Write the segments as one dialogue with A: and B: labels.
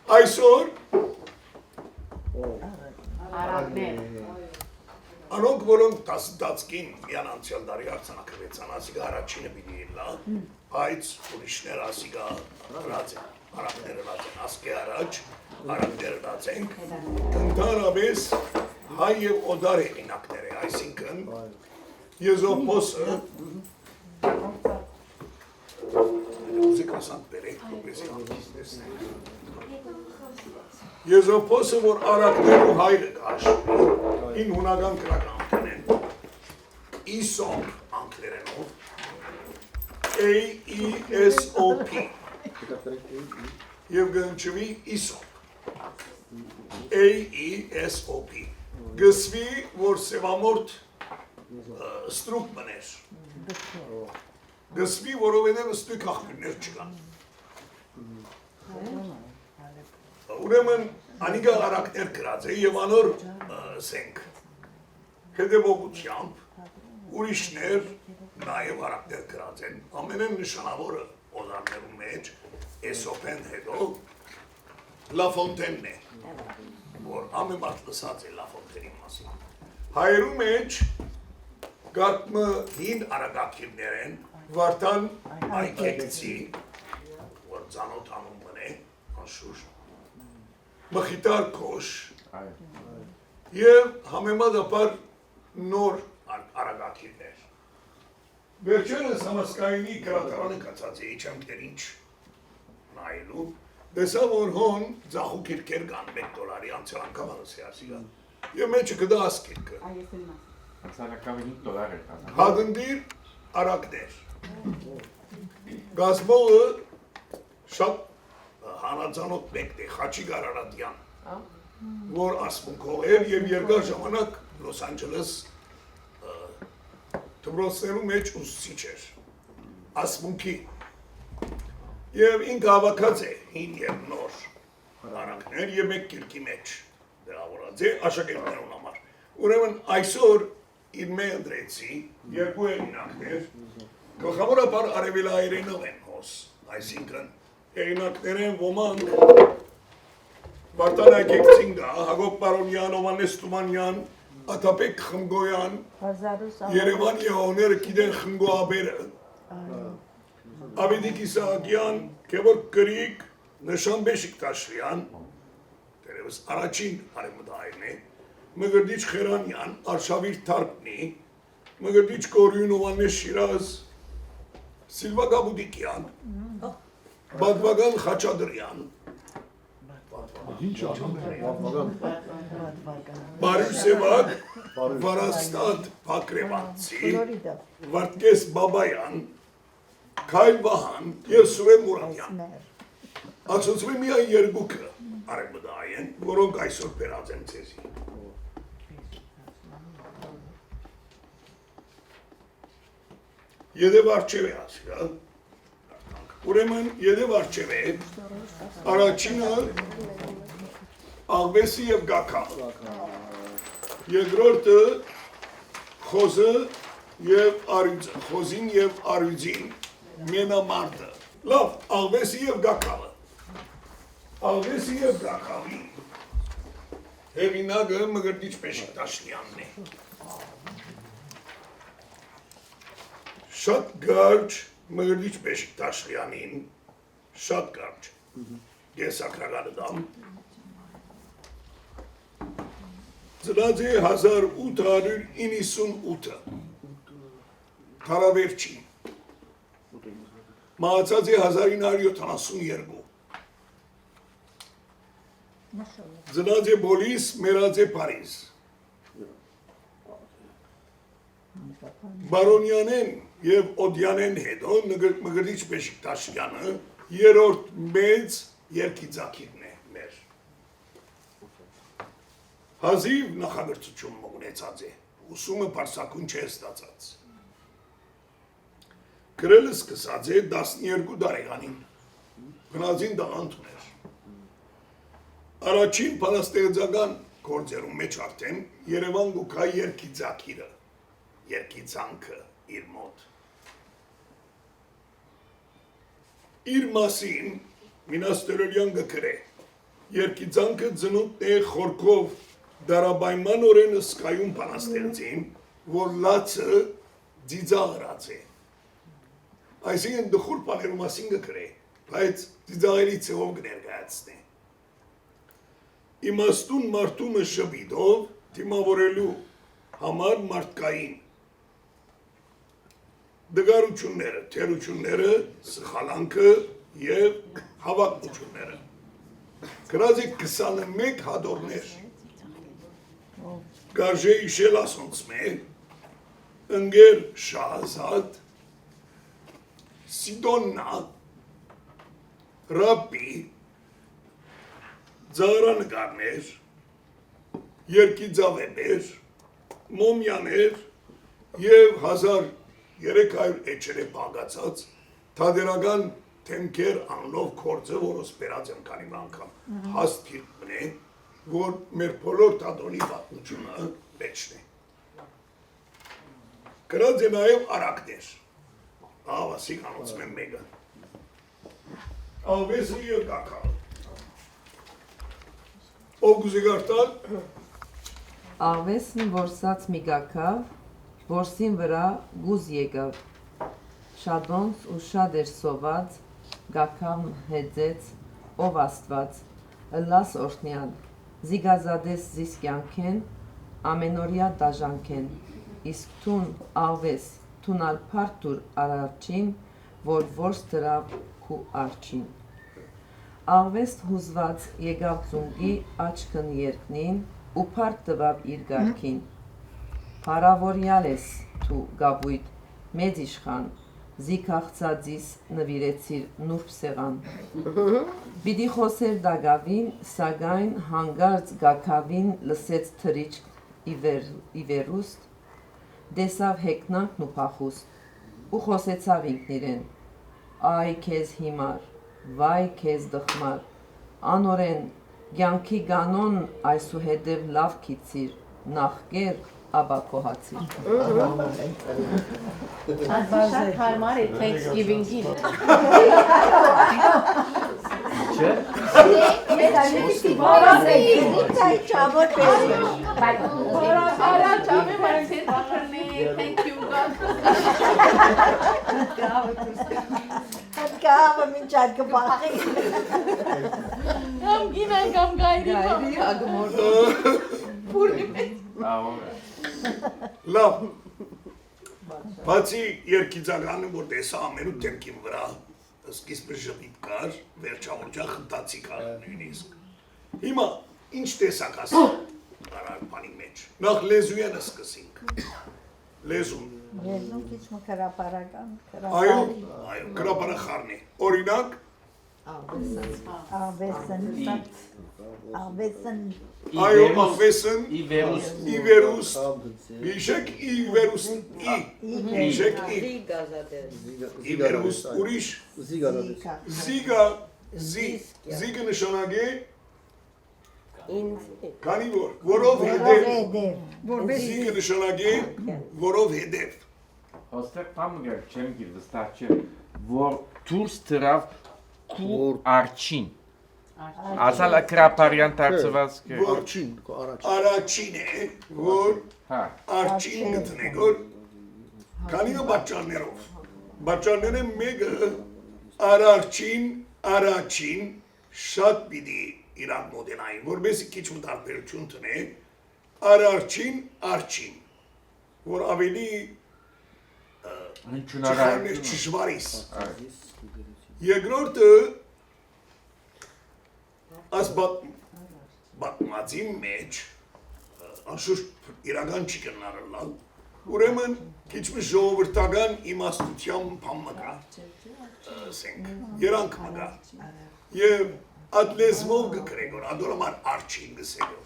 A: Այսօր անոնք որոնք տասկին միան անցյալ դարի արձանակվեցան, ասիգա առաջինը պիտի ելլա, բայց ուրիշներ ասիգա հրած են, արակները հրած են, ասկե առաջ, արակները հրած ենք, ընդհանրապես հայ և օդար հեղինակներ է, այսինքն Եզոպոսը Եզոպոսը, որ արակներու հայրը կաշվի, ին հունական կրական են, Իսոպ անգլերենով, A-E-S-O-P, և գնչվի Իսոպ, A-E-S-O-P, գսվի, որ սևամորդ ստրուկ մներ, գսվի, որովհետև ստույք աղբիրներ չկան, ուրեմն անիգա արակներ կրած է և անոր սենք հետևողությամբ ուրիշներ նաև արակներ կրած են, ամենեն նշանավորը օդարներու մեջ Էսոպեն հետո Լաֆոնտենն է, որ ամեմարդ լսած է Լաֆոնտենի մասին, հայերու մեջ գարդմը հին արագակիրներ են, վարդան այգեկցի, որ ծանոտ անուն մն է, անշուշտ, մխիտար կոշ և համեմատաբար նոր արագակիրներ։ Վերջերս համասկայինի կրատարանը կացած է իչամքներ ինչ նայելու, դեսա որ հոն ձախու կիրկեր կան $1 անցյալ անգամ անս է ասիգա, և մեջը կդա ասկիրկը։ Հագնդիր արակներ։ Գազմողը շատ հանածանոտ մեկն է, Խաչիգար Արադյան, որ ասմունքով էր և երկար ժամանակ Լոս Անջելես դպրոցներու մեջ ուսուցիչ էր, ասմունքի, և ինքը հավաքած է հին և նոր արակներ և մեկ կիրկի մեջ դրավորած է աշակերտներուն համար։ Ուրեմն այսօր իր մե ընդրեցի երկու հեղինակներ, գլխավորապես արևելահայերենով են հոս, այսինքն հեղինակներ են ոմանք Վարդան այգեկցին գա, Հակոբ Պարոնյան, Հովհաննես Թումանյան, Աթապեկ Խմգոյան, Երևան Եհոները գիտեն խնգոաբերը, Ավետիք Իսահակյան, Գևորգ Կրիկ, Նշան Բեշիկտաշվյան, դերևս առաջին արևմտահայերն է, Մգրդիչ Խերանյան, Արշավիր Թարպնի, Մգրդիչ Կորյուն Հովհաննես Շիրազ, Սիլվա Գաբուդիկյան, Բադվագան Խաչադրյան, Բարյուր Սևակ, Վարաստատ Պակրևանցի, Վարդգես Բաբայան, Քայլ Վահան և Սուրեն Մուրադյան։ Ացուցվի միայն երկուքը արևմտահայ են, որոնք այսօր բերած են ձեզի։ Եդև արջև է ասիգա, ուրեմն եդև արջև է, առաջինը աղվեսի և գակալ, երկրորդը խոզը և արյուծը, խոզին և արյուծին, մենամարտը, լավ, աղվեսի և գակալը, աղվեսի և գակալի, հեղինակը Մգրդիչ Բեշիկտաշվյանն է, շատ գարջ Մգրդիչ Բեշիկտաշվյանին, շատ գարջ, ես ակրագանը դամ, ծնած է 1898, թարավերջին, մահացած է 1972, ծնած է Բոլիս, մեռած է Փարիզ, Բարոնյանեն և Օդյանեն հետո Մգրդիչ Բեշիկտաշվյանը երրորդ մեծ երգիծակիրն է մեր։ Հազիվ նախագծություն ունեցած է, ուսումը պարսակուն չէ ստացած։ Գրելը սկսած է 12 տարեկանին, գնացին տաղանդ ուներ։ Առաջին բանաստեղծական գործերում մեջ արդեն Երևան գուկա երգիծակիրը, երգիծանքը իր մոտ։ Իր մասին Մինաստրելյան գկրե, Երկիծանքը ծնունդն է խորքով դարաբայման օրենը սկայում բանաստեղծին, որ լացը ձիձաղրած է։ Այսինքն դխուր բաներու մասին կգրե, բայց ձիձաղերի ցեղով կներկայացնե։ Իմաստուն մարդումը շփիդով դիմավորելու համար մարդկային դգարությունները, թերությունները, սխալանքը եւ հավակնությունները։ Գրած է 21 հադորներ։ Գարժե իշել ասոնց մեր ընկեր Շահազադ, Սիդոննա, Ռաբբի, Ձարանկարներ, Երկիծավեներ, Մոմյաներ եւ 1300 էջերը բաղացած թադերական թեմքեր անլով կորձը, որոս բերած եմ քանի անգամ հաստ գիրքն է, որ մեր բոլոր թատրոնի պատմությունը մեջն է։ Գրած է նաև արակներ, ավասի կանոնցմ եմ մեկը։ Ալվեսը և կակալ։ Ով գուզի գարտալ։
B: Ալվեսն որսած մի գակավ, որսին վրա գուզ եկավ, շադոնց ու շատ էր սոված, գակավն հեծեց, ով աստված, ըլլաս օրտնյալ, զիգազադես զիս կյանքեն, ամենորյա դաժանքեն, իսկ թուն ալվես, թունալ պարտուր արարչին, որ որս դրավ քու արջին։ Ալվեստ հուզված եկավ ծունգի աչքն երկնին ու պարտ տվավ իր գարքին։ Հարավորյալ ես թու գաբույտ, մեծ իշխան, զիքաղցածիս նվիրեցիր նուրբ սեղան։ Բիդի խոսեր դագավին, սագայն հանգարց գակավին լսեց թրիչք իվերուստ, դեսավ հեկնանքն ու պախուստ, ու խոսեցավ ինքն իրեն, այ քեզ հիմար, վայ քեզ դխմար, անորեն, գյանքի գանոն այսուհետև լավ կիցիր, նախկեր ապա կոհացիր։
C: Շատ հարմար է Thanksgiving-ին։
D: Չէ՞։
C: Thank you God։
E: Հատկավը մինչ այդ կպախի։
C: Կամ գինան կամ գայրի։
B: Գայրի ագմոր։
A: Լավ, բացի երկիծականը, որ տեսա ամենու թեմքին վրա, սկիզբը ժպիտ կար, վերջավորջա խնդացի կար նույնիսկ։ Հիմա, ինչ տեսակ ասա արար պանի մեջ, նախ լեզուենը սկսինք, լեզուն։
E: Լեզուն քիչ մը քրապարական,
A: Այո, քրապարախարն է, օրինակ,
E: Ալվեսն,
A: այո, աղվեսն,
D: Իվերուստ,
A: գիշեք իվերուստ, գիշեք իվերուստ, ուրիշ, զիգը նշանակ է, քանի որ, որով հետև, զիգը նշանակ է, որով հետև,
D: Ոստեղ պամգար չեմ գիր վստահ չէ, որ դուրս դրավ քու արջին։ Ասալ կրապարյան դարձված կը։
A: Առաջին է, որ
D: Հա։
A: արջին գտնեք, որ քանիը բաճարներով, բաճարները մեկը առաջին շատ պիտի իրան մոդենային, որբեսի քիչ մը տարբերություն տնե, արջին, որ ավելի չխարներ չշվարիս։ Երկրորդը աս բատմածի մեջ անշուշտ իրական չի կնարըլալ, ուրեմն քիչ մը ժողովրդական իմաստության պամ մգա, երանք մգա, և այդ լեզվով գկրեք, որ ադորոման արջին գսելով,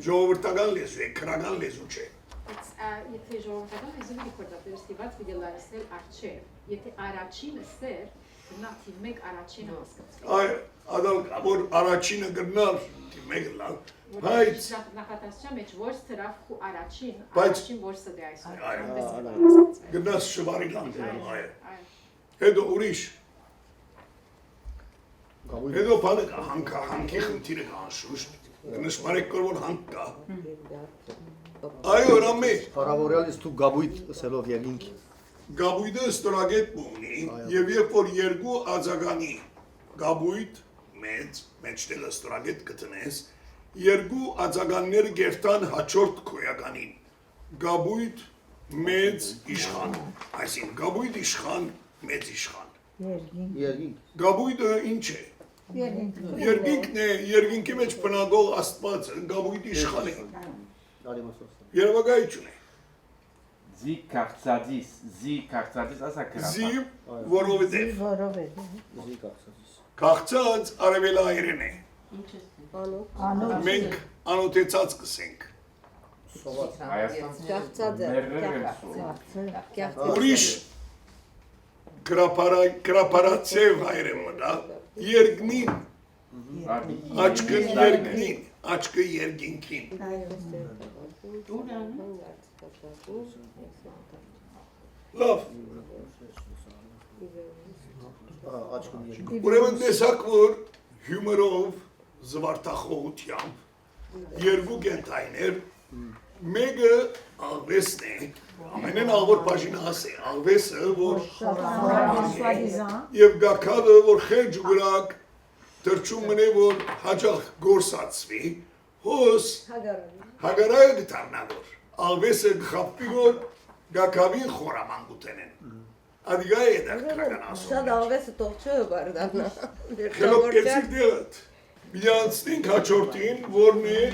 A: ժողովրդական լեզու է, քրական լեզու չէ։
F: Եթե ժողովրդական լեզու դիքորդատեր ստիված պիտի լայսել արջև, եթե առաջինը սեր, գնա թիվ մեկ առաջինը հասկացվի։
A: Այո, ադալ որ առաջինը գնալ թիվ մեկ լավ, բայց
F: նախատասչա մեջ որս թրավ խու առաջին որսը դե այսօր։
A: գնաս շվարի լանդել, այո։ Հետո ուրիշ, Հետո բանը կա, հանքի խնդիրը կա անշուշտ, նշմարեք կոր որ հանք կա։ Այո, հրամե,
G: Հարավորյալից դու գաբույթ ասելով երկինք։
A: գաբույթը ստորագետ ունի, և երբ որ երկու ածագանի գաբույթ մեծ, մեջտելը ստորագետ կտնես, երկու ածագանները գերտան հաջորդ քոյականին, գաբույթ մեծ իշխան, այսին գաբույթ իշխան, մեծ իշխան։
G: Երկինք։
A: Գաբույթը ինչ է։ Երկինքն է, երկինքի մեջ բնագող աստվածը, գաբույթ իշխան է։ Երևակայություն է։
D: Զի կարծածիս ասա կրապա։
A: Զի, որովհետև
E: Որովհետև
A: քաղցած արևելայերեն է։
E: անոթ
A: Մենք անոթեցած կսենք։ Ուրիշ գրապարացև հայրեն մնա, երկնին, աչկն երկնին, աչկը երկինքին։ Լավ, ուրեմն տեսակ, որ հյումորով, զվարթախոհությամբ, երկու կենթայներ, մեկը աղվեսն է, ամենեն աղվոր բաժինը ասե, աղվեսը, որ և գակալը, որ խեջ ուգրակ, թրջում մնե, որ հաջախ գործացվի, հոս հագարայը գտարնավոր, աղվեսը գխապվի, որ գակավին խորաման գուտենեն։ Ադիգա է դար կրական ասում։
H: Շատ աղվեսը տող չէ բարդանա։
A: Խելոք կեցիկ դեղըտ, միանցնինք հաջորդին, որն է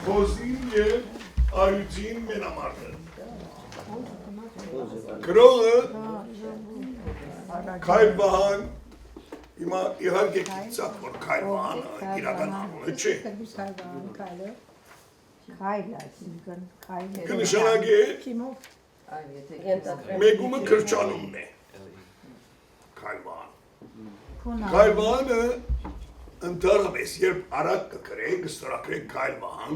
A: խոզին և արյուծին մենամարդը։ Կրողը Քայլ Վահան, հիմա իհարկե կիցակ, որ Քայլ Վահանը իրական անունը չէ։ Կնշանագե մեգումը կրճանումն է, Քայլ Վահան։ Քայլ Վահանը ընդհանրապես, երբ արակ կկրե, կստորակրե Քայլ Վահան,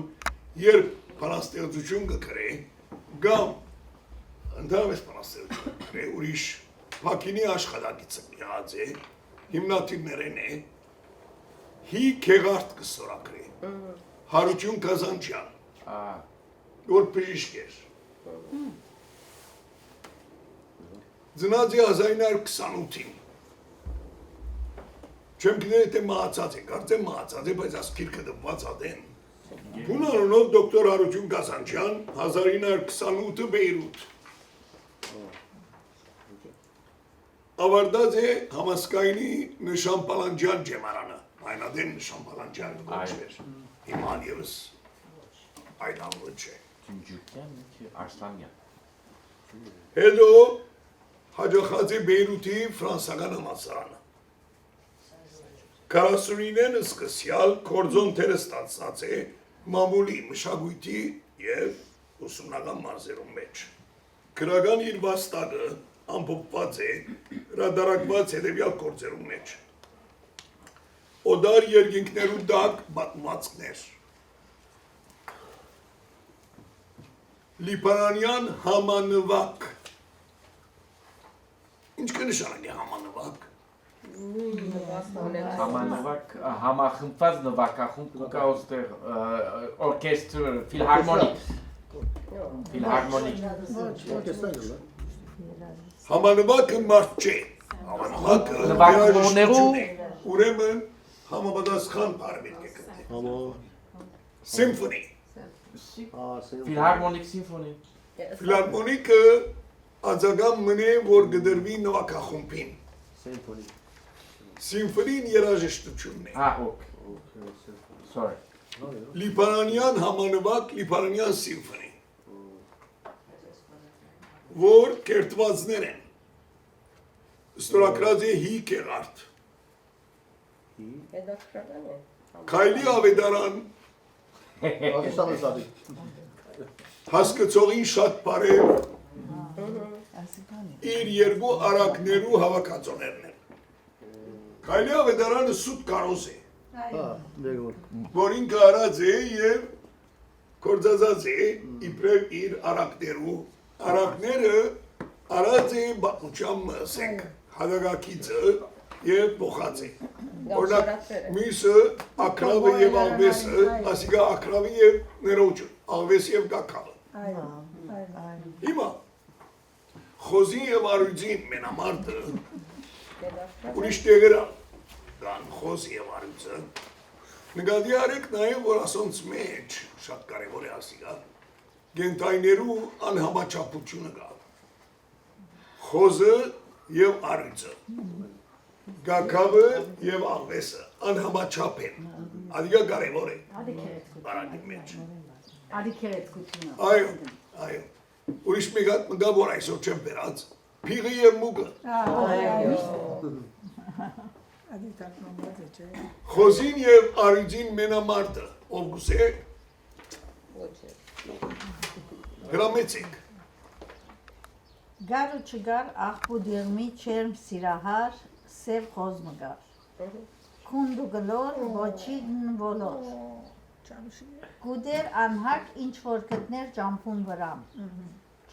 A: երբ բանաստեղծություն կկրե, կամ ընդհանրապես բանաստեղծություն կկրե, ուրիշ Փակինի աշխատակիցը միած է, հիմնադիրներեն է, հի քեղարդ կստորակրե, Հարություն Կազանջյան, որ բժիշկ էր։ Ծնած է 1928-ին։ Չեմ գիտեմ թե մահացած է, կարծեմ մահացած է, բայց ասկիրքը դպված ադեն։ Բունանունով դոկտոր Հարություն Կազանջյան, 1928 Բեյրութ։ Ավարտած է համասկայնի Նշան Պալանջյան ջեմարանը, այնադեն Նշան Պալանջյան գոչվեր, իման ևս այդ անվը չէ։
D: Ջուկյան, Արսլանյան։
A: Հետո հաջողած է Բեյրութի ֆրանսական համալսարանը։ 49-ն սկսյալ կորձոն թերը ստացած է մամուլի, մշակույթի և ուսումնական մարզերում մեջ։ Գրական իր վաստակը ամփոփված է հրադարակված հետևյալ գործերում մեջ։ Օդար երկինքներու դակ պատմվածքներ։ Լիբանանյան համանվակ։ Ինչ կնշանակի համանվակ։
D: Համանվակ, համախմբված նվակախումբ կա ոստեղ օրկեստր, ֆիլհարմոնիկ։ Ֆիլհարմոնիկ։
A: Համանվակը մարդ չէ, համանվակը երաժշտություն է, ուրեմն համապատասխան պարմիտ կգտնի։ Սիմֆոնի։
D: Ֆիլհարմոնիկ սիմֆոնի։
A: Ֆիլհարմոնիկը ածագան մնե, որ գդրվի նվակախումբին։ Սիմֆոնին երաժշտությունն է։
D: օք, sorry։
A: Լիբանանյան համանվակ, լիբանանյան սիմֆոնի, որ կերտվածներ են, ստորակրած է հի կեղարդ, Քայլի ավետարան, հասկացողին շատ բարև, իր երկու արակներու հավաքածոներն են։ Քայլի ավետարանը սուտ կարոզ է, որ ինքը արած է և կործածած է իբրև իր արակներու, արակները արած է բատմուչամ մսենք, հադագակիցը և բոխած է։ Օրինակ մյուսը ակրավը եւ աղվեսը, ասիկա ակրավի եւ ներոջը, աղվեսը եւ գակավը։ Հիմա խոզին եւ արույցին մենամարտը ուրիշ տեղերա կան խոզ եւ արույցը։ Նկատի արեք նաեւ որ ասոնց մեջ շատ կարեւոր է ասիկա գենտայներու անհամաչափությունը կա։ Խոզը եւ արույցը, գակավը եւ աղվեսը անհամաչափ են, adică կարևոր է բարակի մեջ։ Այո, այո, ուրիշ մի հատ մգա որ այսօր չեմ բերած, փիղը եւ մուգը։ Խոզին եւ արույցին մենամարտը, ով գուսե գրամեցիկ։
I: Գար ու չգար աղբու դեղմի չերմ սիրահար, սև խոզ մգար, կունդ ու գլոր, ոչին ոլոր, գուդեր անհակ ինչ-որ գտներ ճամփուն վրամ,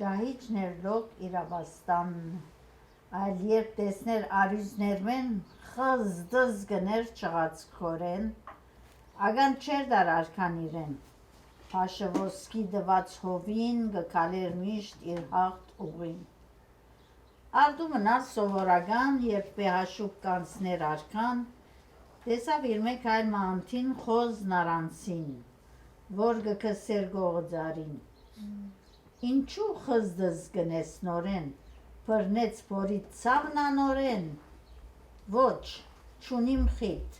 I: ջահիչ ներլոք իրավաստան, այլ երբ տեսներ արյուզներ մեն, խզդզ գներ չղացքորեն, ագան չեր դար արքան իրեն, Փաշը ոսկի դված հովին գկալեր միշտ իր հաղթ ուղին։ Արդու մնար սովորական, երբ պեհաշուկ կանցներ արքան, տեսավ իր մեկ այլ մանթին խոզ նարանցին, որ գկսեր գողձարին։ Ինչու խզդզ գնես նորեն, բրնեց բորիտ ցավն անորեն, ոչ, չունիմ խիտ,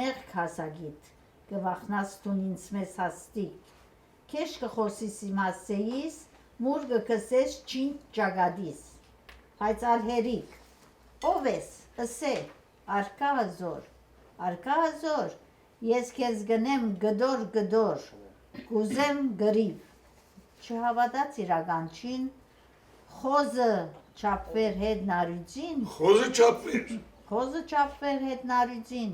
I: մեղք հասագիտ, գվախնաս տուն ինձ մեզ հաստիկ, Քեշ կխոսիս իմ ասեիս, մուր գկսես չինչ ճագադիս, բայց ալհերիկ, ով ես, ըսե, արկա հզոր, ես կեզ գնեմ գդոր, գուզեմ գրիվ, չհավատաց իրականչին, խոզը չապվեր հետ նարույցին, խոզը չապվեր հետ նարույցին,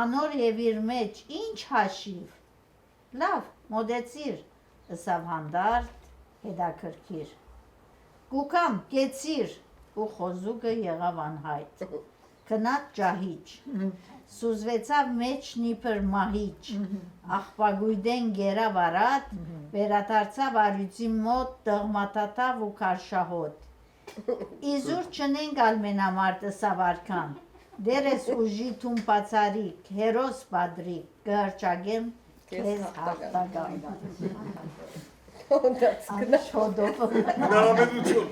I: անոր և իր մեջ ինչ հաշիվ, լավ, մոդեցիր, ըսավ հանդարտ, հետաքրքիր, գուկամ, կեցիր, ու խոզուկը եղավ անհայտ, կնատ ջահիչ, սուզվեցավ մեջ նիպր մահիչ, աղպագույդեն գերավ արատ, վերադարձավ արույցի մոտ տղմատատավ ու կարշահոտ, իզուր չնենք ալմենամարտ ըսավ արքան, դեր ես ուժի թում պացարիք, հերոս բադրիք, կհրճագեմ Քեզ հաղթական
A: Հնարամետություն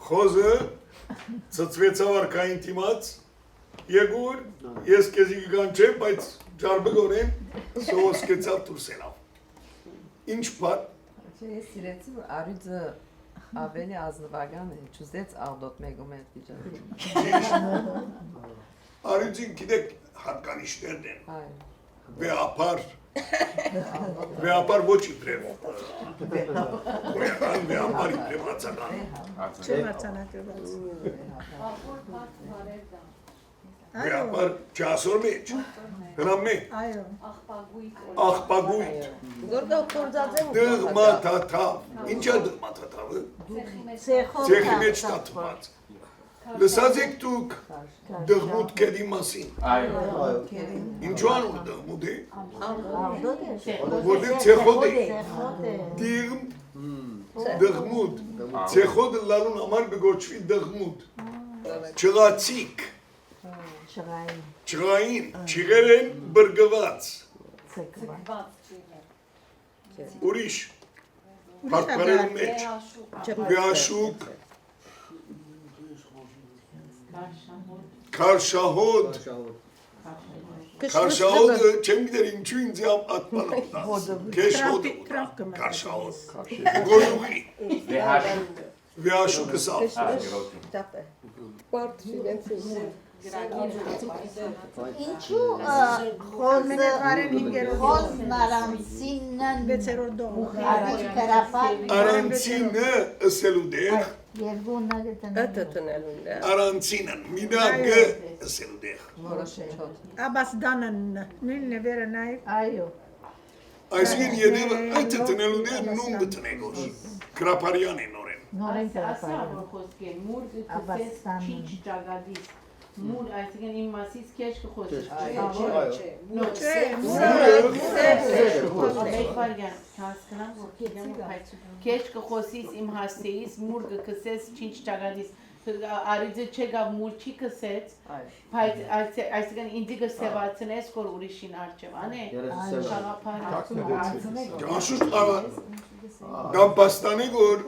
A: Խոզը ծծվեցավ արքային թիմաց Եգուր, ես կեզի գգանչեմ, բայց ջարբգորեմ սովոսկեցավ տուրսենավ Ինչ պար
B: Ես սիրեցի, որ արույցը ավելի ազնվական է, չուզեց աղդոտ մեգում հետ վիճան
A: Արույցին գիտեք հատկանիշներն են Վեապար ոչ իբրև գոյական, վեապար իբրև հացական
E: Չեմ արձանակրված
A: Վեապար չասոր մեջ, հրամ մեջ աղպագույտ Դղմաթաթավ Ինչ է դղմաթաթավը? Ցեխի մեջ տատված Լսած եք դուք դղմուտ կեդի մասին Ինչու անում դղմուտ է? Որտեղ ցեխոդ է Դղմուտ Ցեխոդը լալուն համար բգոչվի դղմուտ Չղացիկ Չղային Չղեր են բրգված Ուրիշ Պարտպարերում մեջ Վեաշուկ Կարշահոդ Կարշահոդը չեմ գիտեր ինչու ինձ ատպալում տաս Կեշ հոդը Կարշահոդ Գոյուղի Վեաշուկը սավ
I: Ինչու խոզ նարանցինն
A: Արանցինը ըսելու դեղ
I: Երգունը
A: Արանցինն միդագը ըսելու դեղ
E: Աբասդանն նույնն է վերը նաև
I: Այո
A: Այսինքն յետևը այդ տնելու դեղ նուն գտնեգոս Կրապարյան է նորեն
I: Նորեն
C: Ասա որ խոսքեր մուր գցես չինչ ճագադիս Մուր, այսինքն իմ մասից քեշ կխոսի։ Մեկ վարյան, հասկանամ, որ քեշ կխոսիս իմ հասցեիս, մուր կքսես, չինչ ճագադիս, արիձը չեգավ մուր չի կսեց, այսինքն ինձի կսևացնես, որ ուրիշին արջև, անե,
A: Ճաշուշ գամպաստանի որ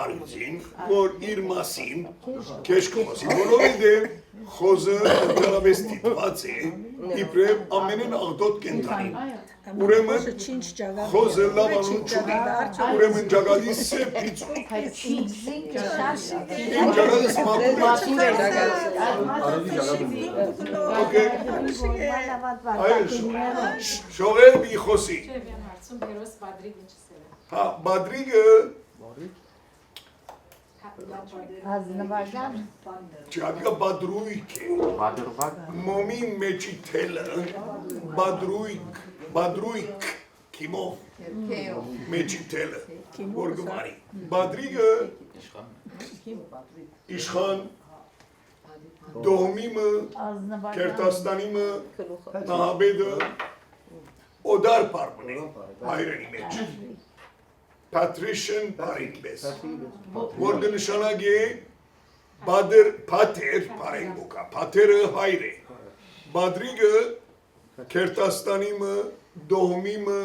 A: արիձին, որ իր մասին քեշ կխոսի, որովհետև խոզը ընդհանրապես դիտված է, իբրև ամենեն աղդոտ կենդանի։ Ուրեմն խոզը լավ անուն չունի, ուրեմն ջագադի սև պիծ ունի։ Ջագադը սմատուրի շողեր մի խոսի։
F: հարցում հերոս բադրիկ ինչ սել է։
A: Հա, բադրիգը
I: Ազնվական
A: ջագա բադրույք է։
D: Բադրվակ
A: Մոմի մեջի թելը բադրույք կիմով մեջի թելը որ գվարի բադրիգը իշխան դոհմիմը կերտաստանիմը նահաբեդը օդար պարմն է հայրենի մեջ Patrician Parinbes որ կնշանակ է բադր պաթեր պարենգոկա պաթերը հայր է բադրիգը կերտաստանիմը դոհմիմը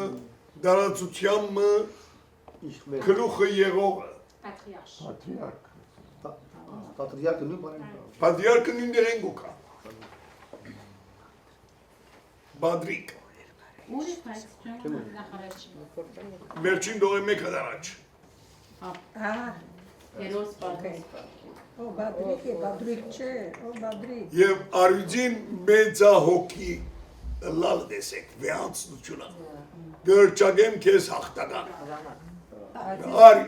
A: դարացությամը կլուխը եղողը Պատրիարկը նույն դերեն գոկա բադրիգ Վերջին դողը մեկ հդարաչ
C: Հերոս բադրիկ
A: Եվ արյուդին մեծահոգի լալ դեսեք վեանցնությունը գրճագեմ կեզ հաղթական Ար,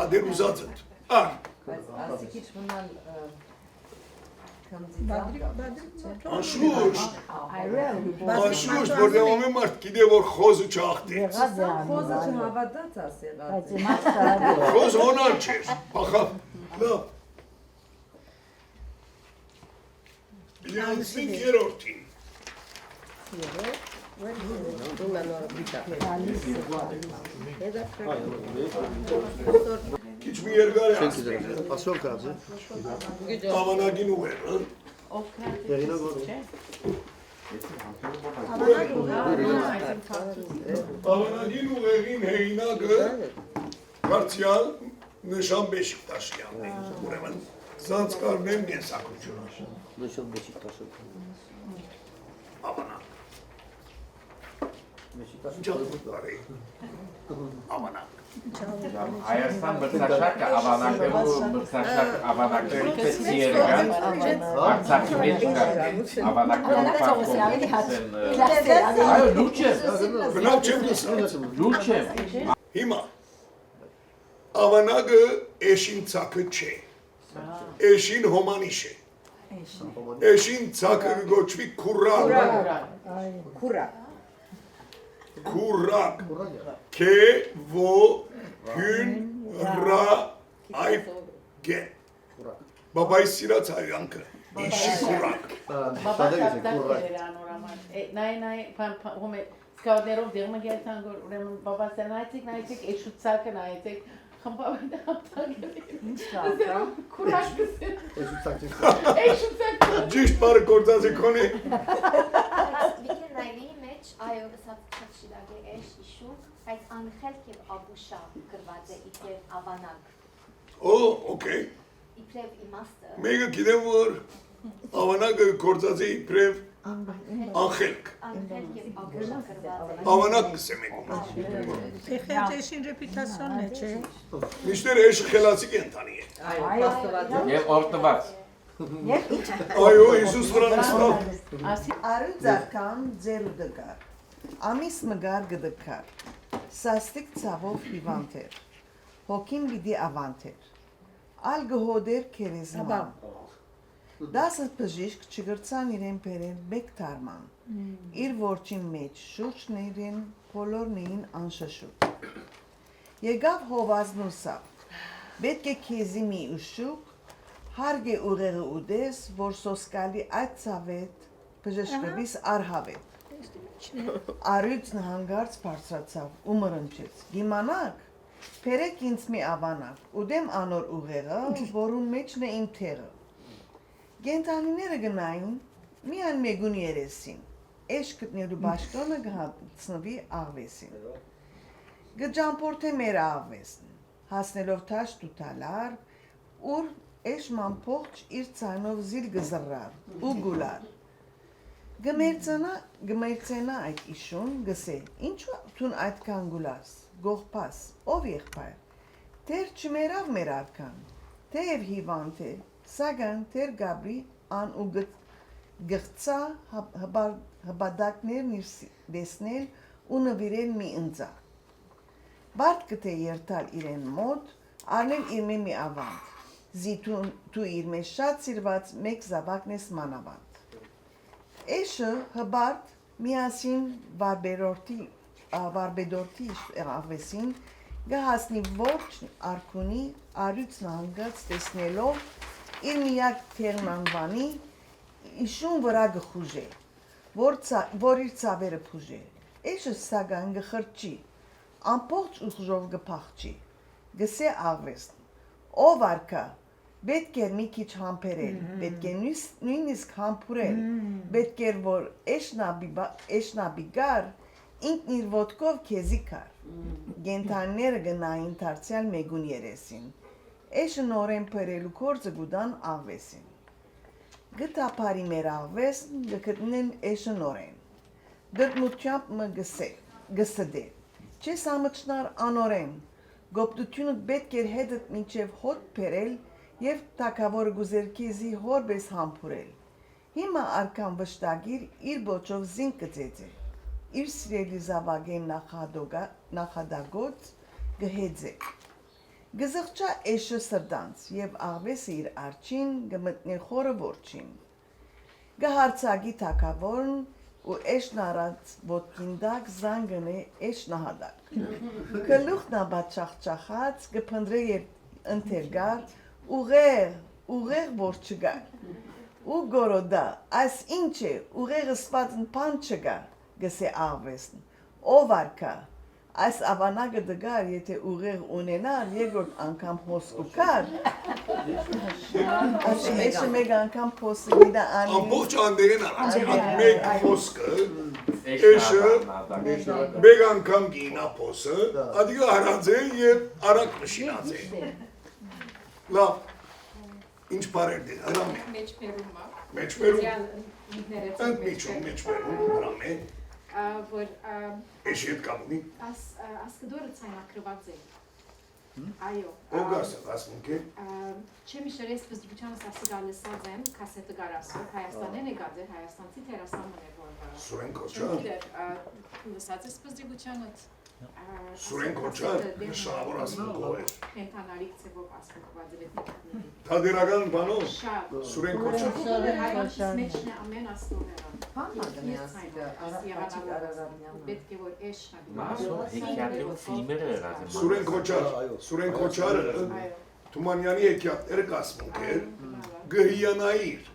A: ադեր ուզածըտ, ար
B: Ասի քիչ մնալ
A: Անշուշտ, որտեղ ոմե մարդ գիտե որ խոզը չաղթեց
B: Խոզը չհավատաց աս եղած
A: Խոզ հոնար չեր, բախավ, լավ Լյանցնիկ երորդին Քիչ մի երկար է ասպին
G: Ասոն կած է
A: Ամանագին ուղեր, Ամանագին ուղեղին հեղինակը Կարցյալ նշան բեշիկ տաշլյանն է Ուրեմն զանցկարնեմ գենսակությունը
G: Նշոն մեջի տաշոք
A: Ամանակ Ամանակ
D: Հայաստան մրցաշակը ավանակների պես երկան Արցախի մեջ կար ավանակներով Այո, լուր չեմ
A: Բնավ չեմ լսա
D: Լուր չեմ
A: Հիմա Ավանակը էշին ծակը չէ Էշին հոմանիշ է Էշին ծակը գոչվի քուրակ Քուրակ Կե ո հյուն ռա այվ գե Բաբայի սիրած հայանքը Իշի քուրակ
C: Սկավներով դեղմը գերտան գոր, ուրեմն բաբասը նայցեք, էշուցակը նայցեք, խմբավայնը հապտագել Կուրակ կսեն Էշուցակ
A: Ճիշտ բարը կործած է կոնի
J: Վիկենայնի մեջ այո վսացած էշ իշու, այդ անխելք և աբուշա գրված է իպրև ավանակ
A: Օ, օքեյ
J: Իպրև իմաստը
A: Մեկը գիտեմ որ ավանակը կործած է իպրև անխելք
J: Անխելք և աբուշա գրված է
A: Ավանակ կսեմ եկում
E: Էշին ռեպիտասիոնն է, չէ։
A: Միշտեր էշը խելացի կենթանի է
D: Եվ օրտված
A: Այո, Հիսուս վրան ստավ
K: Արուձական ձերու դգար, ամիս մգար գդկար, սաստիկ ծավով հիվանթեր, հոգին բիդի ավանթեր, ալ գհոդեր կերեզման, դասը պժիշկ չգրցան իրեն պերեն մեկ թարման, իր որջին մեջ շուրջներին բոլորնեին անշշուտ, եկավ հովազն ուսավ, պետք է կեզի մի ուշուկ, Հարգե ուղեղը ուդես, որ սոսկալի այդ ծավետ բժշկվիս արհավետ։ Արույցն հանգարց բարձրացավ ու մրնչեց։ Գիմանակ, փերեք ինձ մի ավանակ, ուդեմ անոր ուղեղը, որուն մեջն է իմ թեղը։ Գենտանիները գնային, միան մեգուն երեսին, էշ գտնելու բաշտոնը գհացնվի աղվեսին։ Գջամպորթե մեր աղվեսն, հասնելով թաշտ ու տալար, ուր էշ մանփողջ իր ցանով զիլ գզրար ու գուլար։ Գմերցենա այդ իշուն, գսե, ինչու թուն այդքան գուլաս, գողպաս, ով եղբայր, թեր չմերավ մեր արքան, թեև հիվանդ է, սագան թեր գաբրի ան ու գղծա հբադակներն իր դեսնել ու նվիրել մի ընձա։ Բարդ կթե երթալ իրեն մոտ, արնել իր մի ավանդ, զի թու իր մեջ շատ սիրված մեկ զավակն ես մանավանդ։ Էշը հբարդ միասին վարբեդորդի աղվեսին գահասնի ողջ արքունի արույցն հանգած տեսնելով իր միակ թերն անվանի իշուն վրա գխուժե, որ իր ծավերը փուժե։ Էշը սագան գխրճի, ամպողջ ուխժով գփախչի, գսե աղվեսն, ով արքա, պետք էր մի քիչ համբերել, պետք է նույնիսկ համբուրել, պետք էր որ էշնաբի գար, ինքն իր ոտքով քեզի կար։ Գենթանները գնային դարձյալ մեգուն երեսին, էշը նորեն փրելու կորձը գուդան աղվեսին։ Գտապարի մեր աղվեսն գտնեն էշը նորեն, դրդմությամբ մը գսդե, չես ամճնար անորեն, գոպտությունը պետք էր հետդ մինչև հոտ փերել և թակավորը գուզերքիզի հորբես համբուրել։ Հիմա արքան վշտագիր իր բոչով զինք կծեց է, իր սիրելի զավագեն նախադագոց գհեձե։ Գզղճա էշը սրդանց և աղվեսը իր արջին գմտնի խորը որջին։ Գհարցագի թակավորն ու էշն առած ոտքինդակ զանգն է էշ նահադակ։ Կլուխն աբատ չախճախած գպնդրե ընթերգար ուղեղ որ չգար, ու գորոդա, այս ինչ է, ուղեղը սպատն պան չգա, գսե աղվեսն, ով արքա, այս ավանագը դգար, եթե ուղեղ ունենար, երկրորդ անգամ հոսկու կար, էշը մեկ անգամ փոսը գիդա անի։
A: Ամբողջ անդերեն արած, մեկ հոսկը, էշը մեկ անգամ գինա փոսը, ադիգա հարած է և արակ մշինած է։ Լավ, ինչ բարեր դե, հրամ է։
F: Մեջբերումը։
A: Մեջբերում։
F: Ընդմիջում
A: մեջբերում, հրամ է։
F: Որ
A: Էշի հետ կապունի։
F: ասկդորը ցայնակրված է։ Այո։
A: Օգասը, ասմունք է։
F: Չեմի շերես բզդուչանս ասիգա լսած եմ, կասետը գարասով, Հայաստանեն է գաձեր, Հայաստանցի թերասամուն է որ։
A: Սուրեն Քոչար։
F: Լսած ես բզդուչանոց։
A: Սուրեն Քոչար, շավոր ասմունքով էր։
F: Ենթանարիք ծևով ասմունքված է վետնիկնի։
A: Թադերական բանով։
F: Շատ։
A: Սուրեն Քոչար։
F: Հայրացիս մեջն է ամեն աստողերը։
B: Բանա գնի ասիգա, Խաչիկ Արարատյանը։
F: Պետք է որ էշնա։
D: Մասո հեքիաթերու ֆիլմերը եղած են։
A: Սուրեն Քոչար, Սուրեն Քոչարը Թումանյանի հեքիաթները կասմունք էր,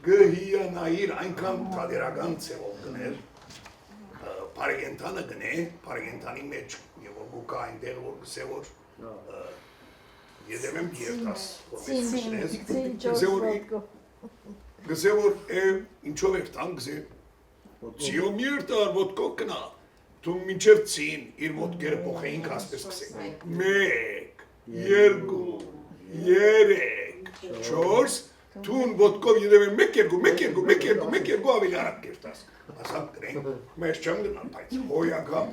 A: գհիանայիր, այնքան թադերական ծևով գներ, պարեգենտանը գնե, պարեգենտանի մեջ, և որ գուկա այնտեղ որ գսե որ եդեմ եմ երտաս, գսե որ ինչով էր տան գսե, ծիոմ երտար ոտքով կնա, թուն մինչև ծին իր ոտքերը պոխեինք ասպես գսե, մեկ, երկու, երեք, չորս, թուն ոտքով եդեմ եմ մեկ երկու ավելի արակ կերտաս, ասակ գրենք, մեզ չեմ գնան, բայց հոյագապ,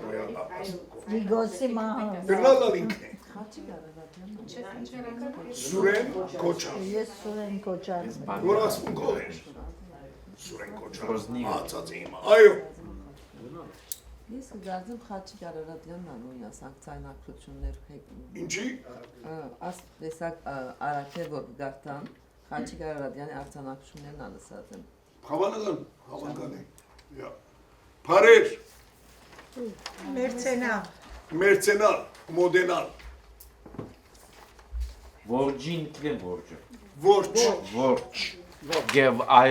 I: Ռիգոսի մահը։
A: Բերնալալ ինքն է,
B: Խաչիկ Արարատյանը։
A: Սուրեն Քոչար,
I: Ես Սուրեն Քոչարն եմ։
A: որ ասմունքով էր, Սուրեն Քոչար, ացած է հիմա, այո,
B: Ես գազեմ Խաչիկ Արարատյանն անունի ասանք ցայնակրություններ
A: ինչի,
B: աս տեսակ արակեր որ գարտան Խաչիկ Արարատյանի արձանակություններն անսած եմ։
A: հավանական է, պարեր,
E: Մերցենալ,
A: մերցենալ, մոդենալ,
D: Որջին կլեն որջը։
A: Որջ։
D: Եվ այ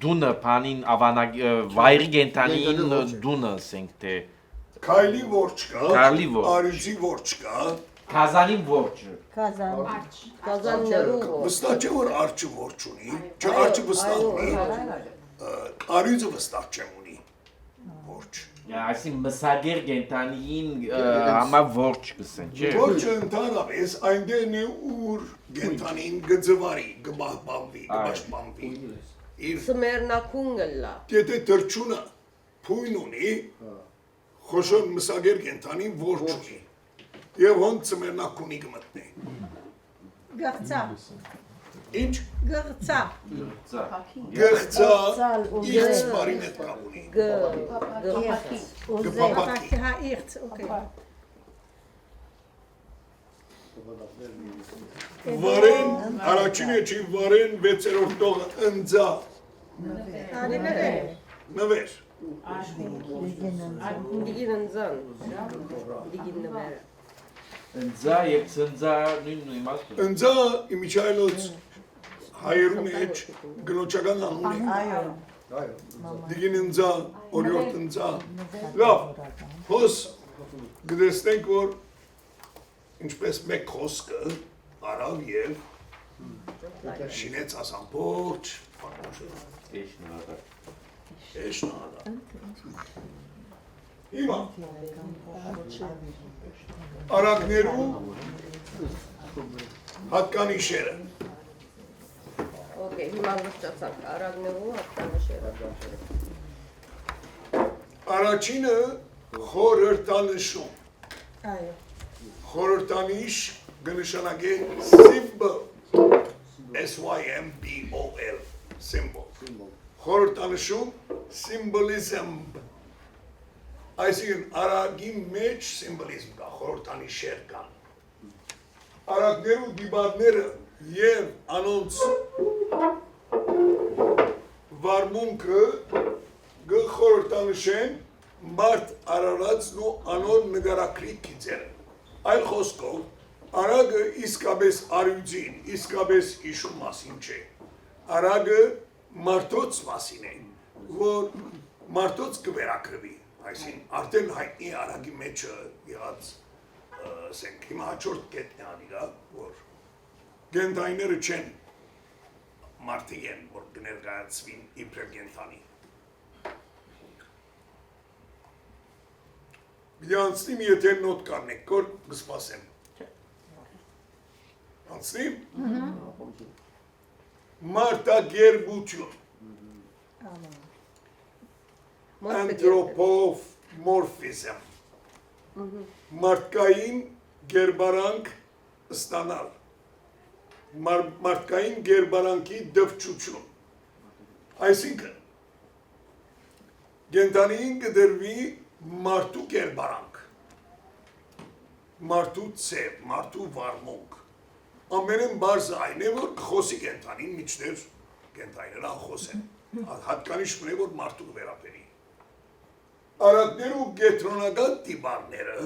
D: դունը պանին ավանագ վայրի գենտանին դունը ասենք թե
A: Քայլի որջ կա,
D: Քայլի որջ։
A: արիձի որջ կա,
D: Կազանի որջը։
I: Կազան։
H: Կազաններու
A: վստահ չէ որ արջը որջ ունի, չէ արջը վստահ ունի, արիձը վստահ չեմ ունի որջ։
D: Այսին մսագեր գենտանին համա որջ կսեն, չէ։
A: Որջը ընդհանրապես այնտեղն է ուր գենտանին գծվարի, գբահբանվի, գբաշխբանվի։ Իր
H: Սմերնակուն գլա
A: եթե թրջունը փույն ունի, խոշոր մսագեր գենտանին որջ ունի։ Եվ հոն ծմերնակունի կմտնի։
E: Գղծա։
A: Ինչ?
E: Գղծա։
A: Գղծա իքս բարին հետ կապ ունի։ Գպապակի։
E: Հա իղծ, օքեյ։
A: Վարեն, առաջին է չի վարեն վեցերորդ տողը ընձա։ Նվեր։
H: Դիգին ընձան Դիգին նվերը
D: Ընձա եւ ցնձա նույն իմաստը։
A: Ընձա իմիջայլոց հայերու մեջ գլոչական անուն է։
K: Այո։
A: Դիգին ընձա, օրիորդ ընձա։ Լավ, հոս գտեսնենք, որ ինչպես մեկ խոսքը արավ եւ շինեց ասամբորջ Էշնադա։ Հիմա արակներու հատկանիշերը
H: Okay, հիմա լուծացանք արագներու հատկանիշերը
A: Առաջինը խորհրդանշում
E: Այո
A: Խորհրդանիշ կնշանակե symbol S-Y-M-B-O-L symbol Խորհրդանշում symbolism Այսինքն արագի մեջ սիմվոլիզմ կա, խորհրդանիշեր կան Արագներու դիբարները եւ անոնց վարմունքը գխորհրդանշեն մարդ արարածն ու անոր նկարակրի գիծերը Այլ խոսքով արագը իսկապես արյուծին, իսկապես իշու մասին չէ Արագը մարդոց մասին է, որ մարդոց կվերակրվի Այսին արդեն հայտնի արագի մեջը եղած ասենք հիմա հաջորդ կետն է անիգա որ գենտայները չեն մարդիկ են որ կներկայացվին իբրև գենտանի Անցնիմ եթե նոտ կանեք որ կսպասեմ Անցնիմ Մարդագերբություն Anthropomorphism Մարդկային գերբարանք ստանալ Մարդկային գերբարանքի դվչություն Այսինքն Գենտանին կդրվի մարդու գերբարանք Մարդու ցև, մարդու վարմունք Ամենեն բարձը այն է որ խոսի գենտանին միջներ գենտայները խոսեն հատկանիշ մնե որ մարդու կվերապերի Արագներու գետրոնական տիպարները,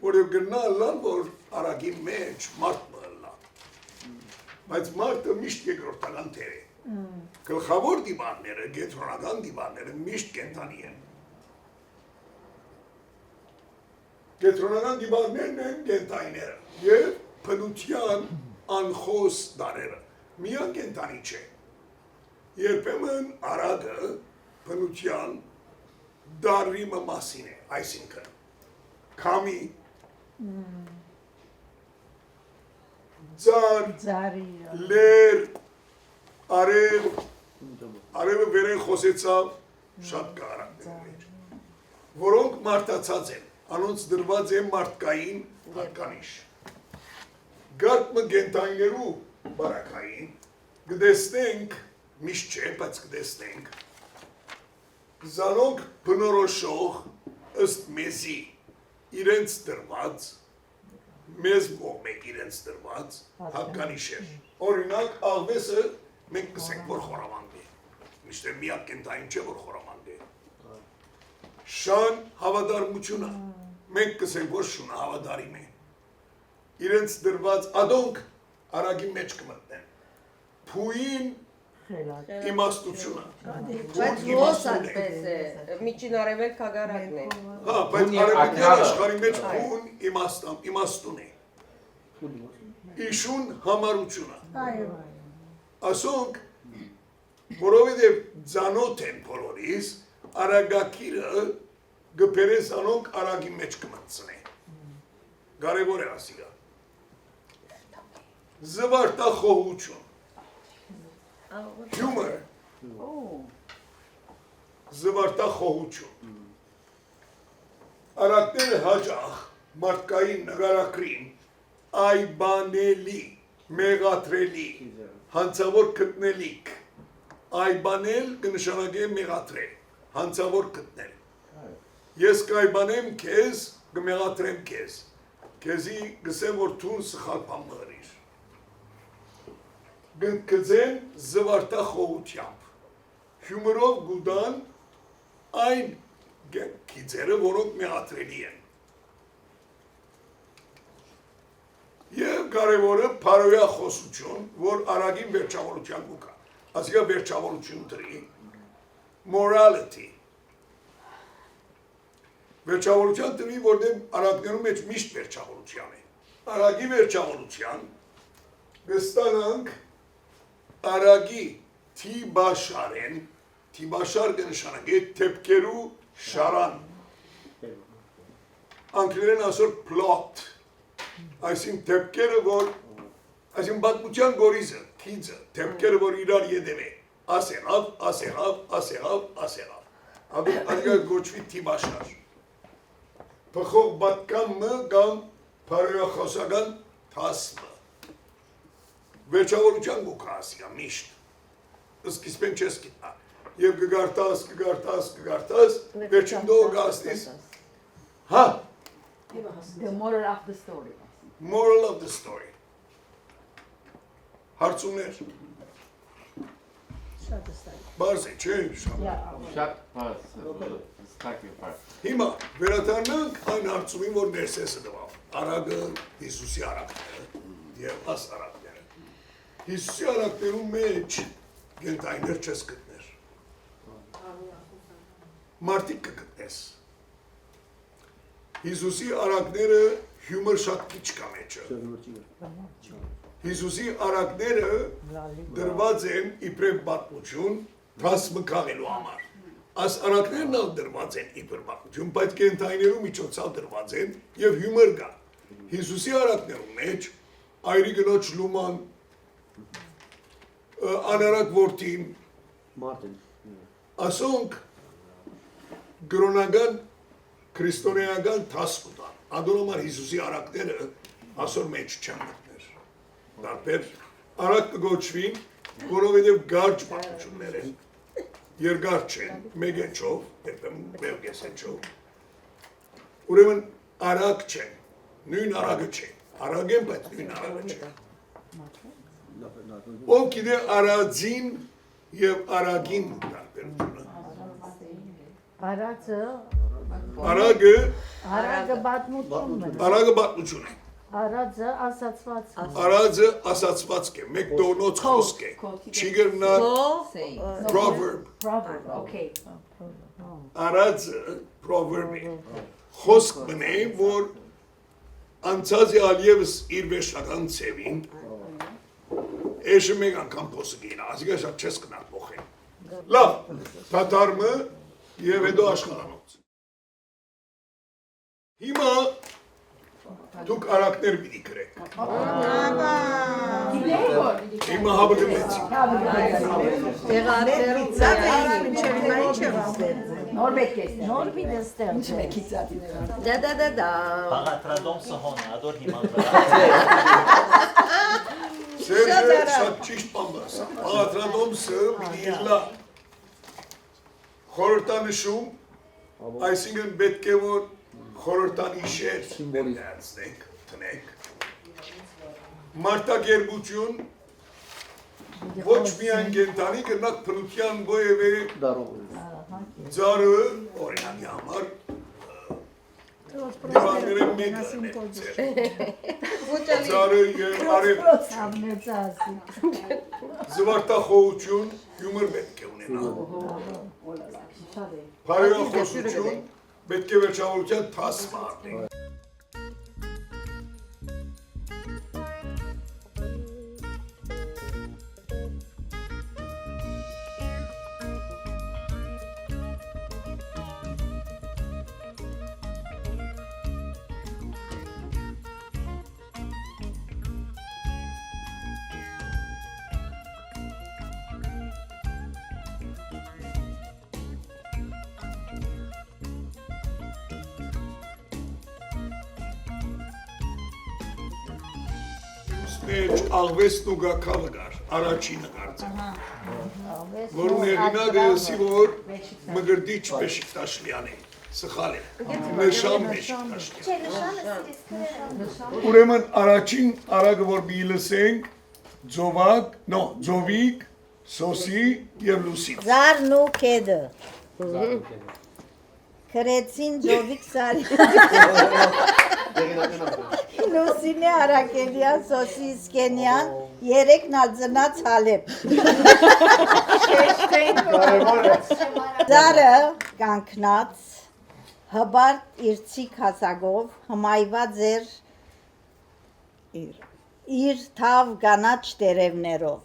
A: որև գնալան, որ արագի մեջ մարդ մըլլա, բայց մարդը միշտ երկրորդական թեր է, գլխավոր տիպարները, գետրոնական տիպարները միշտ կենտանի են, գետրոնական տիպարներն են կենտայները և պնության անխոս դարերը, միան կենտանի չէ, երբեմն արագը պնության դարվիմը մասին է, այսինքն, կամի, ձար, լեր, արևը վերեն խոսեցավ, շատ կարանք մեջ, որոնք մարդացած են, անոնց դրված է մարդկային հատկանիշ, գարդմը գենտայներու բարակային, գդեսնենք, միշտ չէ, բայց գդեսնենք, Զանոնք բնորոշող ըստ մեզի իրենց դրված, մեզ կողմ է իրենց դրված հատկանիշեր։ Օրինակ աղվեսը մենք կսենք, որ խորամանդ է, միշտեր միակ կենտային չէ, որ խորամանդ է։ Շան հավադարմությունը, մենք կսենք, որ շունը հավադարիմ է։ Իրենց դրված ադոնք արագի մեջ կմտնեն։ Փույն իմաստությունը։
H: Բայց ո՞ս այդպես է, միջին արևել քագարակն է։
A: Հա, բայց արևելյան աշխարհի մեջ փուն իմաստուն է։ Իշուն համարությունը։ Ասոնք, որովհետև ձանոթ են բոլորիս, արագակիրը գբերես անոնք արագի մեջ կմտնեն։ Կարևոր է ասիգա։ Զվարթախոհություն։ Humor. Զվարթախոհություն։ Արակները հաճախ մարդկային նկարագրին այբանելի, մեղադրելի, հանցավոր գտնելիք։ Այբանել կնշանակե մեղադրել, հանցավոր գտնել։ Ես կայբանեմ քեզ, կմեղադրեմ քեզ։ Քեզի գսեմ որ թուն սխալ բան մղրիր։ Գնկձեն զվարթախոհությամբ։ Հյումորով գուդան այն գիծերը, որոնք մեղադրելի են։ Եվ կարևորը փարոյախոսություն, որ արագին վերջավորության գուկա։ Ասիկա վերջավորություն դրի, morality։ Վերջավորության դրի, որտեղ արագներում մեջ միշտ վերջավորության է։ Արագի վերջավորության գստանանք արագի թիբաշարեն, թիբաշար կնշանակե թեպկերու շարան։ Անգլերեն ասոր plot, այսին թեպկերը, որ, այսին բատմության գորիզը, թիձը, թեպկերը, որ իրար ետև է, ասեղավ, ասեղավ, ասեղավ, ասեղավ։ Ադիգա գոչվի թիբաշար։ Պխող բատկամը կամ պարոյախոսական թասմը։ Վերջավորության գուկա ասիգա միշտ, սկիզբեն չես գիտնա, և կգարտաս, վերջին դող գաստիս, հա,
E: The moral of the story.
A: moral of the story, հարցումներ, բարզ է, չէ,
D: Շատ պարս, ստակ է պարս։
A: հիմա վերադառնանք այն հարցումին, որ ներսեսը դվավ, արագը Հիսուսի արագները և աս արագները, Հիսուսի արագներում մեջ գենտայներ չես գտներ, մարդիկ կգտնես, Հիսուսի արագները հյումր շատ քիչ կա մեջը, Հիսուսի արագները դրված են իբրև պատմություն թասմը քաղելու համար, աս արագներն ալ դրված են իբր պատմություն, բայց գենտայներու միջոցալ դրված են և հյումր կա, Հիսուսի արագներում մեջ այրի գնոջ լուման, անարակ որդին, ասոնք գրոնական, քրիստոնեական թասկ ուտան, ադոնոմար Հիսուսի արագները ասոր մեջ չեն մտներ, դարբեր արագ կգոչվին, որովհետև գարջ պատմություններ են, երկար չեն, մեկ էնչով, երբեմ էնչով, ուրեմն արագ չեն, նույն արագը չեն, արագ են, բայց նույն արագը չեն, ով գիտե արածին և արագին տարբերությունը։
I: Արագը պատմությունն է։
A: Արագը պատմություն է։
I: Արածը ասացված է։
A: Արածը ասացված է, մեկ դոնոց խոսք է, չի գրնալ proverb։
E: Okay.
A: Արածը proverb է, խոսք մնե, որ անցածի ալևս իր վերջնական ծևին, Էշը մեկ անգամ փոսը գինա, ասիկա շատ չես կնար պոխեն։ Լավ, թատարմը և հետո աշխարանոց։ Հիմա դուք արակներ պիտի գրեք։ Հիմա հավգնեցիք։
I: Նոր պիտի ստեղծել։
H: Դա։
L: Բաղատրադոմսը հոն, ադոր հիմա
A: Սերժը շատ ճիշտ բան բասա։ Բաղատրադոմսը պիտի իլա խորհրդանշում, այսինքն պետք է որ խորհրդանիշեր ներկայացնենք, տնենք։ Մարտակերպություն ոչ միայն կենտանի կրնակ բնության գոյև է ձարը, օրինակի համար, Դիվանները մեկ ծառը եւ արև զվարթախոհություն հյումոր պետք է ունենա բարոյախոսություն պետք է վերջավորության թասմ առնի մեջ աղվեսն ու գաքավը գար, առաջինը կարծեմ, որուն հեղինակը եսի, որ մգրդիչ Բեշիկտաշլյան է, սխալ է, նշան Բեշիկտաշլյան։ Ուրեմն առաջին արագը, որ մի լսենք, ձովիկ, սոսի և լուսից։
I: Զարն ու կեդը։ Քրեցին ձովիկ սարի։ Լուսինե Արաքելյան, Սոսի Իսկենյան, երեքն ալ ծնած Հալեբ։ Զարը կանգնած, հբարդ իր ցիկ հասագով, հմայված էր իր թավ գանաչ տերևներով։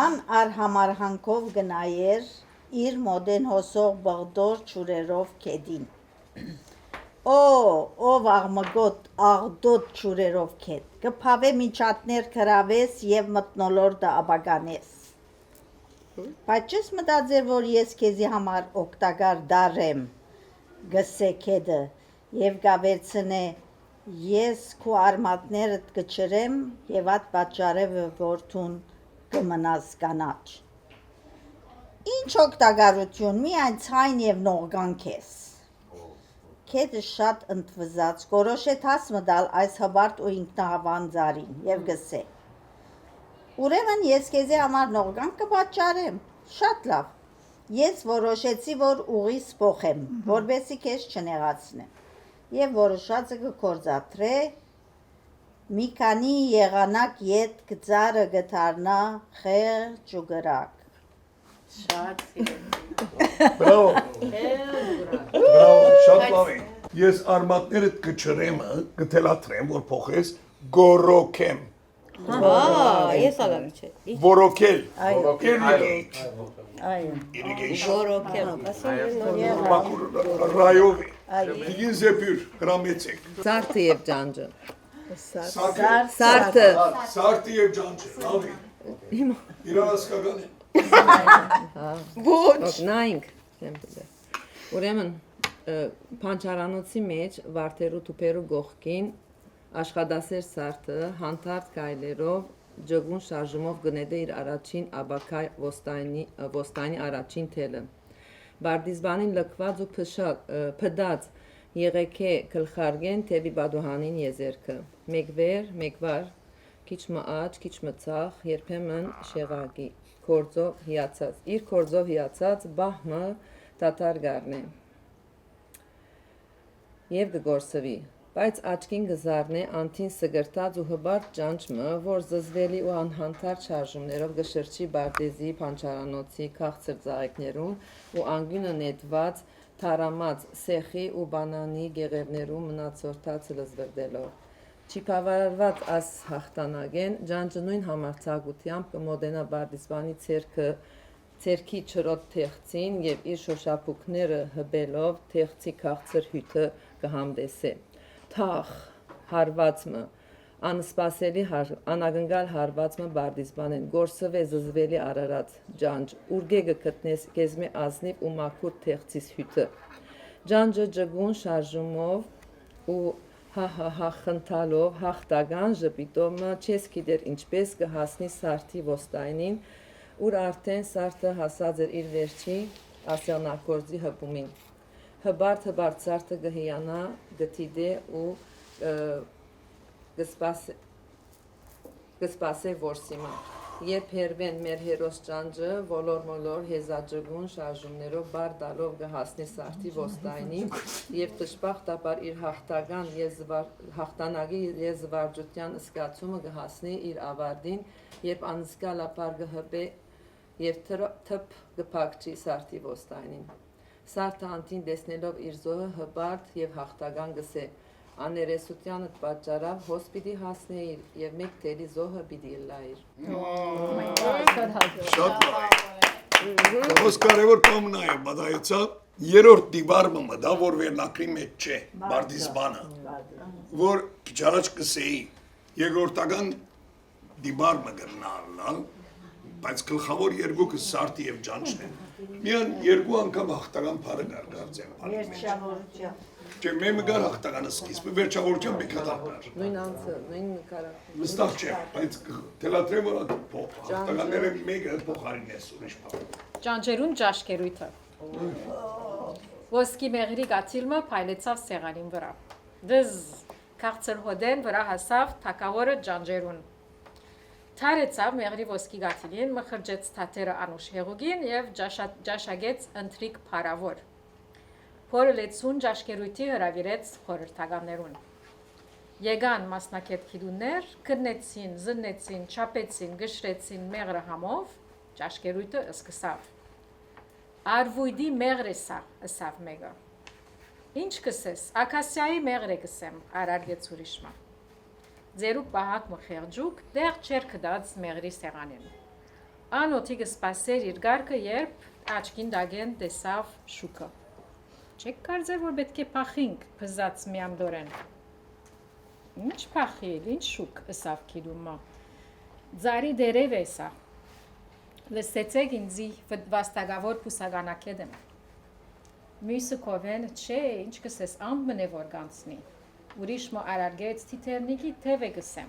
I: Ան ար համարհանքով գնայեր իր մոդեն հոսող բղդոր չուրերով կեդին։ Ով աղմգոտ աղդոտ չուրերով կետ, կպավե միջատներ կրավես և մտնոլորդը աբագանես։ Բայց չես մտածեր, որ ես կեզի համար օգտագար դարեմ, գսե կեդը, և գավերցնե, ես քու արմատներըտ կչրեմ և at պատճարևը որթուն կմնաս կանաչ։ Ինչ օգտագարություն, միայն ցայն և նողգանք ես։ Կետը շատ ընդվզած, կորոշեց հասմը դալ այս հբարդ ու ինքնահավան ձարին և գսե։ Ուրեմն ես կեզի համար նողգանք կպատճարեմ, շատ լավ, ես որոշեցի, որ ուղի սպոխեմ, որբեսի կեզ չնեղացնեմ, և որոշածը կկործատրե, մի քանի եղանակ ետ կծարը գթարնա խեղճ ու գրակ։
C: Շատ
A: Բրավո, շատ լավ է։ Ես արմատներըտ կչրեմը, կթելատրեմ, որ փոխես, գորոքեմ։
H: Ես ալավի չէ։
A: Որոքել, ռայով է, դիգին զեպյուր, հրամեցեք։
B: Սարդը և ճանջը։
A: Սարդը և ճանջը, լավ է։ Իրան ասկական է։
B: Ոչ նայինք ուրեմն պանչարանոցի մեջ վարդերու թուպերու գողքին աշխատասեր սարդը հանթարդ կայլերով ջգուն շարժումով գնեդե իր առաջին աբակայ ոստանի առաջին թելը բարդիզբանին լկված ու պդած եղեքե կլխարգեն թևի բադուհանին եզերքը մեկ վեր, մեկ վար քիչ մը աջ, քիչ մը ծախ երբեմն շեղագի իր կորձով հիացած բահմը տատար գարնե և գգորսվի, բայց աչքին գզարնե անթին սգրտած ու հբարդ ճանճմը, որ զզվելի ու անհանթար շարժումներով գշրջի բարդեզի պանչարանոցի քաղցր ծաղեկներում ու անգյունը նետված, թարամած սեխի ու բանանի գեղևներում մնացորդած լզվրդելով։ Չիպավարարված աս հաղթանագեն, ճանճը նույն համարձակությամբ կմոդենա բարդիզբանի ցերքի չրոտ թեղցին և իր շոշափուկները հբելով թեղցի քաղցր հյութը կհամդեսե։ Թախ, հարվածմը, անագնգալ հարվածմը բարդիզբանեն, գորսվ է զզվելի արարած ճանճ, ուրգեգը կտնես կեզմե ազնիվ ու մաքուր թեղցիս հյութը։ Ճանճը ջգուն շարժումով ու խնդալով հաղթական ժպիտոմը չես գիտեր ինչպես կհասնի սարդի ոստայնին, ուր արդեն սարդը հասած էր իր վերջի ասյալնակորձի հպումին։ Հբարդ սարդը գհիանա, գթիդե ու գսպասե որսիմա։ Երբ հերվեն մեր հերոս ջանջը ոլոր-մոլոր հեզաջգուն շարժումներով բար դալով գհասնի սարտի ոստայնին եւ տշպախտաբար իր հաղթանակի եզվարջության զգացումը գհասնի իր ավարտին, երբ անզգալաբար գհբե եւ թփ գփակչի սարտի ոստայնին։ Սարտը անտին տեսնելով իր զոհը հբարդ եւ հաղթական գսե աներեսությանդ պատճառավ հոս պիտի հասնեիր եւ մեկ տերի զոհը պիտի լայր։
A: Շատ լավ։ Դոս կարևոր կողմն է, բադայեցա երրորդ դիբարմը մտա, որ վերնակրի մեջ չէ, բարդիզբանը, որ քիչ առաջ կսեի երկրորդական դիբարմը գրնալն, բայց գլխավոր երկուքը սարտի եւ ջանջն են։ Միան երկու անգամ հաղթական բառը կարգարձեմ
I: Վերջավորություն։
A: Չէ, մեմը գար հաղթականը սկիզբը, վերջավորության բեկադարներ։
B: Նույն անձը, նույն նկարը։
A: Վստահ չէ, բայց թելատրեմ որ հաղթականները մեկը փոխարին է ուրիշ բան։
F: Ջանջերուն ճաշկերույթը։ Ոսկի մեղրի գաթիլմը փայլեցավ սեղանին վրա։ Դզ քաղցր հոդեն վրա հասավ թակավորը ջանջերուն։ Թարեցավ մեղրի ոսկի գաթիլին, մխրջեց թաթերը անուշ հեղուգին եւ ջաշագեց ընթրիկ փարավոր։ Փորը լեցուն ճաշկերույթի հրավիրեց խորհրդականներուն։ Եկան մասնակետ քիդուներ, քննեցին, զննեցին, չապեցին, գշրեցին մեղրը համով, ճաշկերույթը սկսավ։ Արվույդի մեղր է սա, ըսավ մեկը։ Ինչ կսես, ակասիայի մեղր է կսեմ, արարգեց ուրիշը։ Ձերուկ պահակ մխերջուկ, դեղ չեր կդած մեղրի սեղանին։ Անոթի կսպասեր իր գարկը, երբ աչքին դագեն տեսավ շուկը։ Չեք կարծեր, որ պետք է պախինք, փզած միամդորեն։ Ինչ պախիել, ինչ շուկ, ըսավ քիդումը։ Ձարի դերև է սա։ Լսեցեք ինձի վաստակավոր պուսագանակետ եմ։ Մյուսը կովեն, չէ, ինչ կսես ամբն է որ գանցնի։ Ուրիշ մը արարգեց թիթերնիկի թև է գսեմ։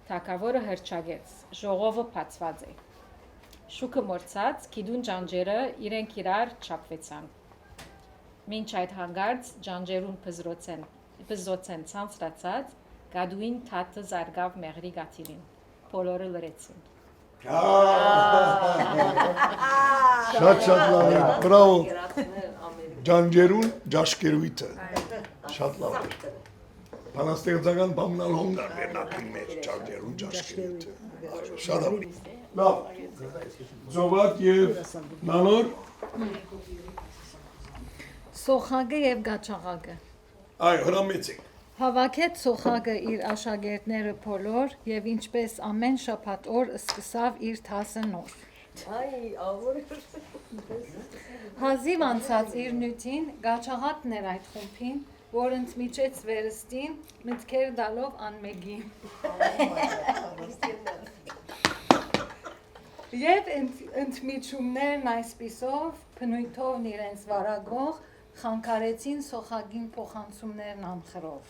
F: Թակավորը հրճագեց, ժողովը փացված է։ Շուկը մորցած, քիդուն ջանջերը իրենք իրար չափվեցան։ Մինչ այդ հանգարց ջանջերուն պզրոցեն ցանցրացած, գադուին թաթը զարգավ մեղրի գաթիլին, բոլորը լրեցին։
A: Շատ լավ է, բրավո։ Ջանջերուն ճաշկերույթը, շատ լավ է։ Բանաստեղծական բամնալ հոնգար վերնակրի մեջ ջանջերուն ճաշկերույթը, շատ լավ։ Զովակ և նանոր։
M: Սոխագը և գաչաղագը։
A: Այ, հրամեցեք։
M: Հավաքեց Սոխագը իր աշակերտները բոլոր և ինչպես ամեն շաբաթ օր սկսավ իր թասը նոր։ Հազիվ անցած իր նյութին գաչաղակն էր այդ խումբին, որ ընդմիջեց վերստին, մտքեր դալով անմեգին։ Եվ ընդմիջումներն այսպիսով, պնույթով իրենց վարագող, խանգարեցին Սոխագին փոխանցումներն անխրով։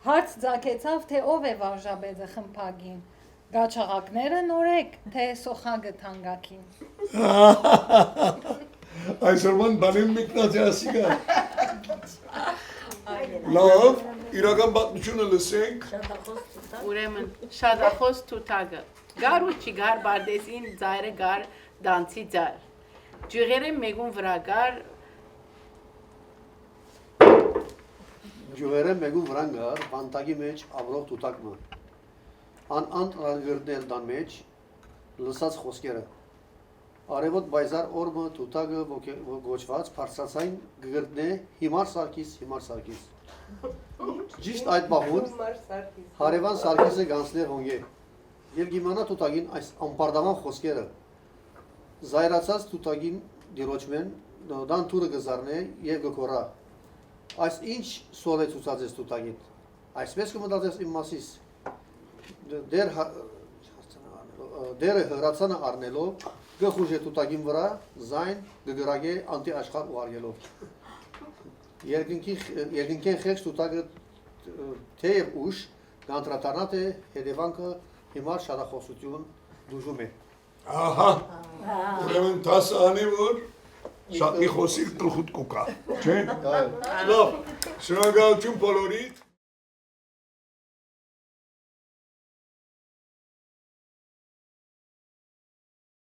M: Հարց ձագեցավ, թե ով է վարժաբեդը խմբագին, գաչաղակները նորեք, թե Սոխագը թանգակին։
A: Այսօրման բանին մեկնած է ասիկա։ Լավ, իրական պատմությունը լսենք։
C: Ուրեմն, շատախոս թութագը, գար ու չի գար բարդեսին ձայրը գար դանցի ձայր։ Ջուղերը մեկուն վրա գար
G: Ջուղերը մեկուն վրան գար, բանտակի մեջ ավրող թութակը։ Անանտ ռանգրդներ դան մեջ, լսած խոսքերը։ Արևոտ բայզար օրմը թութակը գոչված պարսացային գգրդն է հիմար սարկիս։ Ճիշտ այդ բաղուն, հարևան սարկիսը գանցներ հոնգե, և գիմանա թութագին այս ամպարդաման խոսքերը, զայրացած թութագին դիրոչմեն, դան թուրը գզարն է և գկորա, այս ինչ սոլ է ծուցած ես թութագին, այսպես կմտած ես իմ մասիս, դերը հրացանը արնելով, գխուժ է թութագին վրա, զայն գգրագ է անտի աշխար ու արգելով։ Երկնքեն խեչ թութագը թեև ուշ, գանտրատարնատ է հետևանքը հիմար շարախոսություն դուժում է։
A: Ահա, ուրեմն տասը անի որ շատ մի խոսիր տլխուտ կուկա, չէ։ Լավ, շնորհակալություն բոլորիդ։